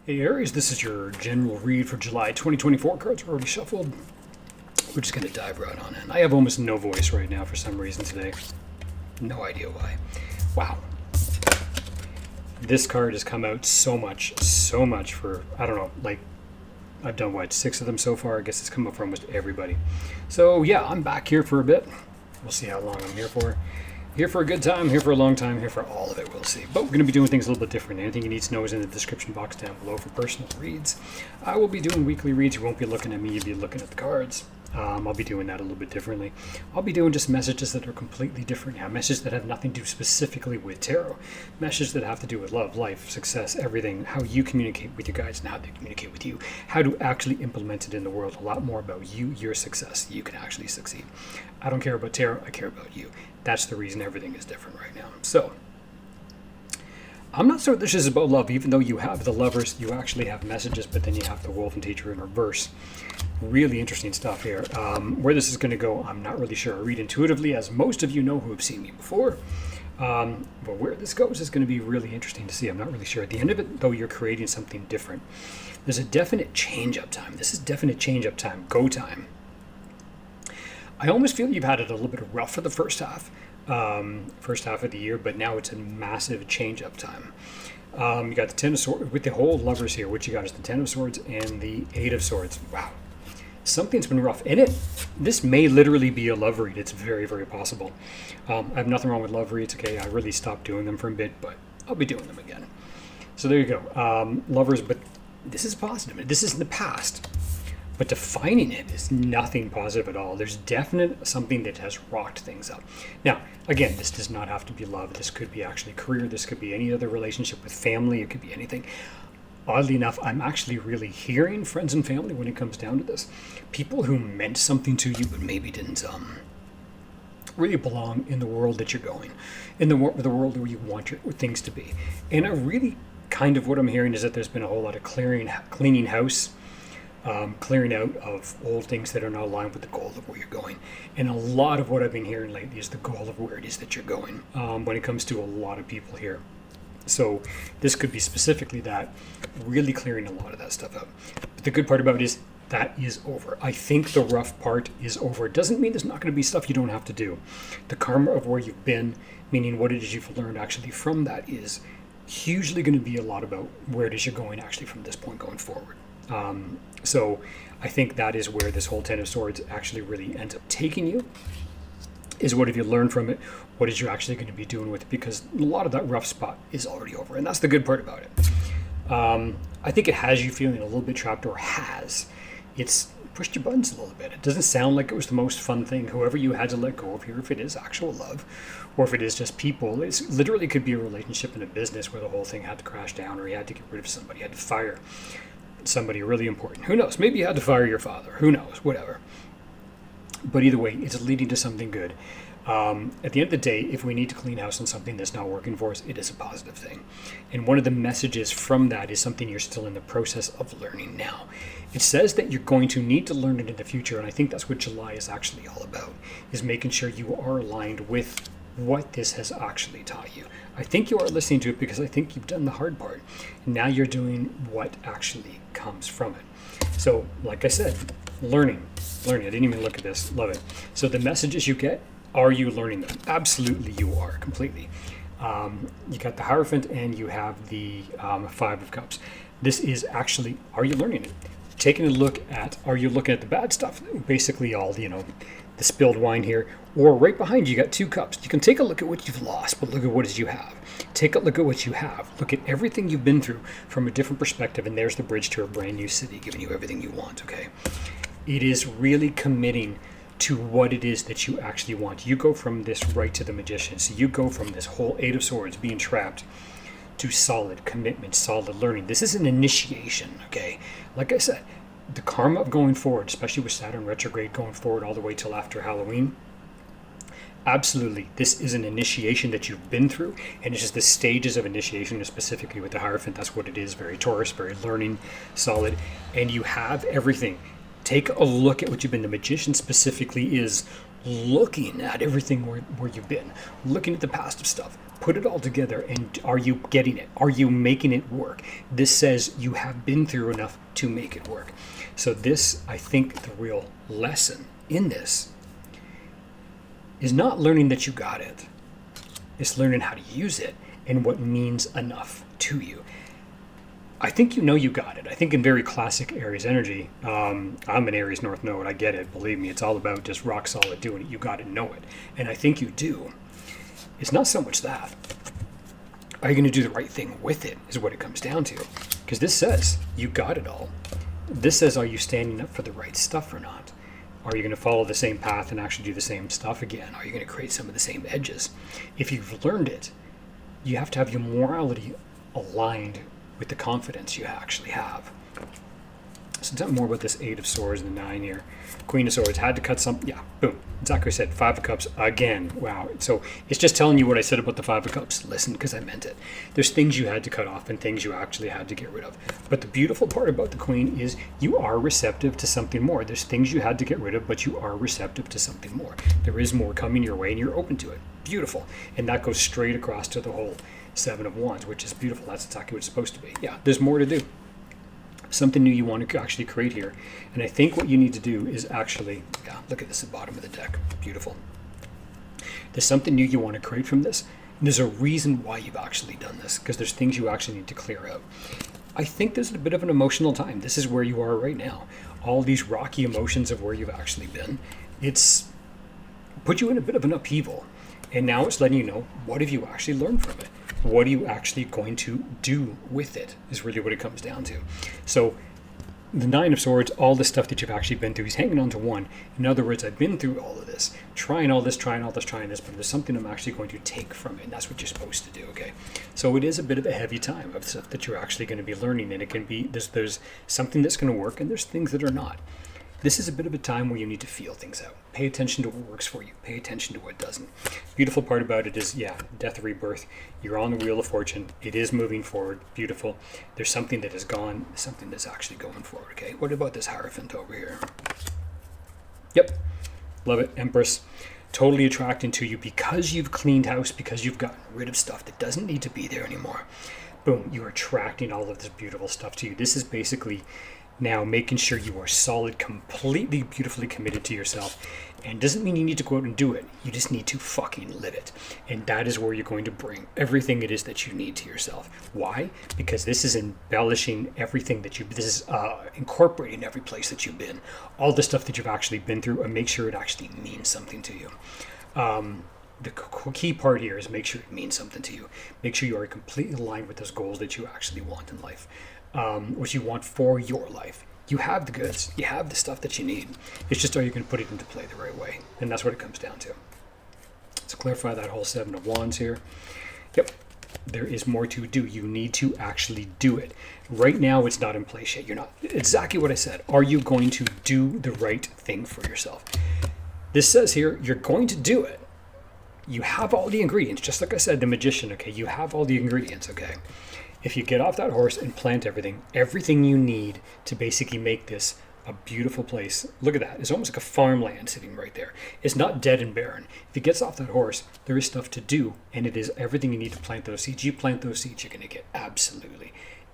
Hey Aries, this is your general read for July 2024. Cards are already shuffled. We're just going to dive right on in. I have almost no voice right now for some reason today. No idea why. Wow. This card has come out so much for, I don't know, like, I've done what, 6 of them so far? I guess it's come up for almost everybody. So yeah, I'm back here for a bit. We'll see how long I'm here for. Here for a good time, here for a long time, here for all of it, we'll see. But we're going to be doing things a little bit different. Anything you need to know is in the description box down below for personal reads. I will be doing weekly reads. You won't be looking at me, you'll be looking at the cards. I'll be doing that a little bit differently. I'll be doing just messages that are completely different now. Messages that have nothing to do specifically with tarot. Messages that have to do with love, life, success, everything. How you communicate with your guides and how they communicate with you. How to actually implement it in the world. A lot more about you, your success. You can actually succeed. I don't care about tarot, I care about you. That's the reason everything is different right now. So, I'm not sure this is about love, even though you have the lovers, you actually have messages, but then you have the wolf and teacher in reverse. Really interesting stuff here. Where this is going to go, I'm not really sure. I read intuitively, as most of you know who have seen me before. But where this goes is going to be really interesting to see. I'm not really sure. At the end of it, though, you're creating something different. There's a definite change-up time. This is definite change-up time, go time. I almost feel you've had it a little bit rough for the first half of the year, but now it's a massive change-up time. You got the Ten of Swords, with the whole lovers here, what you got is the Ten of Swords and the Eight of Swords. Wow. Something's been rough. This may literally be a love read. It's very, very possible. I have nothing wrong with love reads, okay? I really stopped doing them for a bit, but I'll be doing them again. So there you go. Lovers, but this is positive. This is in the past. But defining it is nothing positive at all. There's definite something that has rocked things up. Now, again, this does not have to be love. This could be actually career. This could be any other relationship with family. It could be anything. Oddly enough, I'm actually really hearing friends and family when it comes down to this. People who meant something to you but maybe didn't really belong in the world that you're going, in the world where you want your things to be. And I really kind of what I'm hearing is that there's been a whole lot of cleaning house, clearing out of old things that are not aligned with the goal of where you're going. And a lot of what I've been hearing lately is the goal of where it is that you're going when it comes to a lot of people here. So this could be specifically that, really clearing a lot of that stuff out. But the good part about it is that is over. I think the rough part is over. It doesn't mean there's not going to be stuff you don't have to do. The karma of where you've been, meaning what it is you've learned actually from that, is hugely going to be a lot about where it is you're going actually from this point going forward. So I think that is where this whole Ten of Swords actually really ends up taking you, is what have you learned from it? What is you actually going to be doing with it? Because a lot of that rough spot is already over. And that's the good part about it. I think it has you feeling a little bit trapped, or it's pushed your buttons a little bit. It doesn't sound like it was the most fun thing. Whoever you had to let go of here, if it is actual love, or if it is just people, it's literally could be a relationship in a business where the whole thing had to crash down, or you had to get rid of somebody, you had to fire somebody really important. Who knows? Maybe you had to fire your father. Who knows? Whatever. But either way, it's leading to something good. At the end of the day, if we need to clean house on something that's not working for us, it is a positive thing. And one of the messages from that is something you're still in the process of learning now. It says that you're going to need to learn it in the future, and I think that's what July is actually all about, is making sure you are aligned with what this has actually taught you. I think you are listening to it because I think you've done the hard part. Now you're doing what actually comes from it. So, like I said, learning. I didn't even look at this. Love it. So the messages you get, are you learning them? Absolutely you are, completely. You got the Hierophant and you have the Five of Cups. This is actually, are you learning it? Taking a look at, are you looking at the bad stuff? Basically all, the spilled wine here. Or right behind you got two cups. You can take a look at what you've lost, but look at what you have. Take a look at what you have. Look at everything you've been through from a different perspective, and there's the bridge to a brand new city, giving you everything you want, okay? It is really committing to what it is that you actually want. You go from this right to the Magician. So you go from this whole Eight of Swords, being trapped, to solid commitment, solid learning. This is an initiation, okay? Like I said, the karma of going forward, especially with Saturn retrograde going forward all the way till after Halloween, absolutely, this is an initiation that you've been through, and it's just the stages of initiation, and specifically with the Hierophant, that's what it is, very Taurus, very learning, solid, and you have everything. Take a look at what you've been. The Magician specifically is looking at everything where you've been, looking at the past of stuff, put it all together, and are you getting it? Are you making it work? This says you have been through enough to make it work. So this, I think the real lesson in this is not learning that you got it. It's learning how to use it and what means enough to you. I think you know you got it. I think in very classic Aries energy, I'm an Aries North Node. I get it. Believe me, it's all about just rock solid doing it. You got to know it. And I think you do. It's not so much that. Are you going to do the right thing with it is what it comes down to. Because this says you got it all. This says, are you standing up for the right stuff or not? Are you going to follow the same path and actually do the same stuff again? Are you going to create some of the same edges? If you've learned it, you have to have your morality aligned with the confidence you actually have. So tell me more about this Eight of Swords and the 9 here. Queen of Swords had to cut some. Yeah, boom. Exactly what I said. 5 of Cups again. Wow. So it's just telling you what I said about the 5 of Cups. Listen, because I meant it. There's things you had to cut off and things you actually had to get rid of. But the beautiful part about the Queen is you are receptive to something more. There's things you had to get rid of, but you are receptive to something more. There is more coming your way and you're open to it. Beautiful. And that goes straight across to the whole 7 of Wands, which is beautiful. That's exactly what it's supposed to be. Yeah, there's more to do. Something new you want to actually create here. And I think what you need to do is actually, yeah, look at this at the bottom of the deck. Beautiful. There's something new you want to create from this. And there's a reason why you've actually done this, because there's things you actually need to clear out. I think there's a bit of an emotional time. This is where you are right now. All these rocky emotions of where you've actually been. It's put you in a bit of an upheaval. And now it's letting you know, what have you actually learned from it? What are you actually going to do with it is really what it comes down to. So the 9 of Swords, all the stuff that you've actually been through, he's hanging on to one. In other words, I've been through all of this, trying all this, trying this, but there's something I'm actually going to take from it, and that's what you're supposed to do, okay? So it is a bit of a heavy time of stuff that you're actually going to be learning, and it can be, there's something that's going to work, and there's things that are not. This is a bit of a time where you need to feel things out. Pay attention to what works for you. Pay attention to what doesn't. Beautiful part about it is, yeah, death, rebirth. You're on the wheel of fortune. It is moving forward. Beautiful. There's something that is gone, something that's actually going forward, okay? What about this Hierophant over here? Yep. Love it. Empress. Totally attracting to you because you've cleaned house, because you've gotten rid of stuff that doesn't need to be there anymore. Boom. You're attracting all of this beautiful stuff to you. This is basically now making sure you are solid, completely, beautifully committed to yourself. And doesn't mean you need to go out and do it. You just need to fucking live it. And that is where you're going to bring everything it is that you need to yourself. Why? Because this is embellishing everything that this is incorporating every place that you've been. All the stuff that you've actually been through, and make sure it actually means something to you. The key part here is make sure it means something to you. Make sure you are completely aligned with those goals that you actually want in life. What you want for your life. You have the goods. You have the stuff that you need. It's just, are you going to put it into play the right way? And that's what it comes down to. Let's clarify that whole 7 of Wands here. Yep. There is more to do. You need to actually do it. Right now, it's not in place yet. You're not. Exactly what I said. Are you going to do the right thing for yourself? This says here, you're going to do it. You have all the ingredients. Just like I said, the magician, okay? You have all the ingredients, okay? If you get off that horse and plant everything you need to basically make this a beautiful place. Look at that. It's almost like a farmland sitting right there. It's not dead and barren. If he gets off that horse, there is stuff to do, and it is everything you need to plant those seeds. You plant those seeds, you're going to get absolutely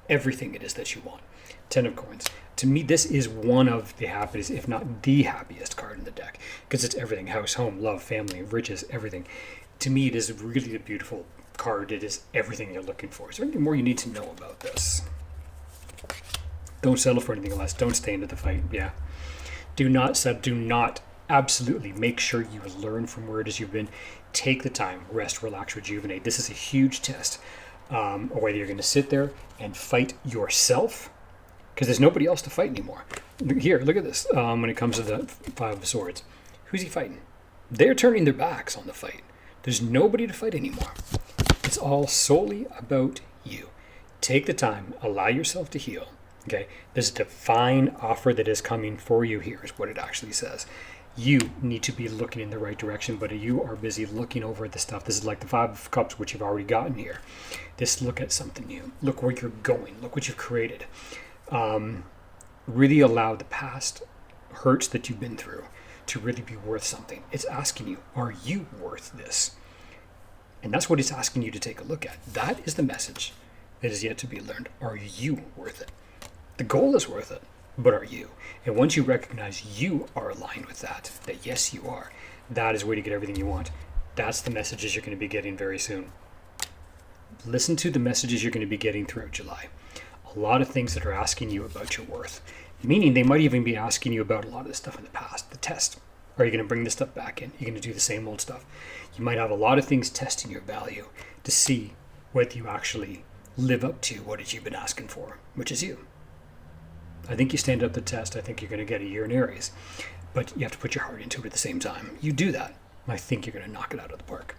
everything it is that you want. 10 of Coins. To me, this is one of the happiest, if not the happiest card in the deck, because it's everything. House, home, love, family, riches, everything. To me, it is really a beautiful card. It is everything you're looking for. Is there anything more you need to know about this? Don't settle for anything less. Don't stay into the fight. Yeah. Do not settle. Do not. Absolutely. Make sure you learn from where it is you've been. Take the time. Rest, relax, rejuvenate. This is a huge test. Whether you're going to sit there and fight yourself, because there's nobody else to fight anymore. Here, look at this. When it comes to the 5 of Swords, who's he fighting? They're turning their backs on the fight. There's nobody to fight anymore. It's all solely about you. Take the time. Allow yourself to heal. Okay? There's a divine offer that is coming for you here, is what it actually says. You need to be looking in the right direction, but you are busy looking over at the stuff. This is like the 5 of Cups, which you've already gotten here. This, look at something new. Look where you're going. Look what you've created. Really allow the past hurts that you've been through to really be worth something. It's asking you, are you worth this? And that's what it's asking you to take a look at. That is the message that is yet to be learned. Are you worth it? The goal is worth it, but are you? And once you recognize you are aligned with that yes, you are, that is where you get everything you want. That's the messages you're going to be getting very soon. Listen to the messages you're going to be getting throughout July. A lot of things that are asking you about your worth, meaning they might even be asking you about a lot of the stuff in the past. The test. Are you going to bring this stuff back in? You're going to do the same old stuff. You might have a lot of things testing your value to see whether you actually live up to what it is you've been asking for, which is you. I think you stand up the test. I think you're going to get a year in Aries, but you have to put your heart into it at the same time. You do that, I think you're going to knock it out of the park.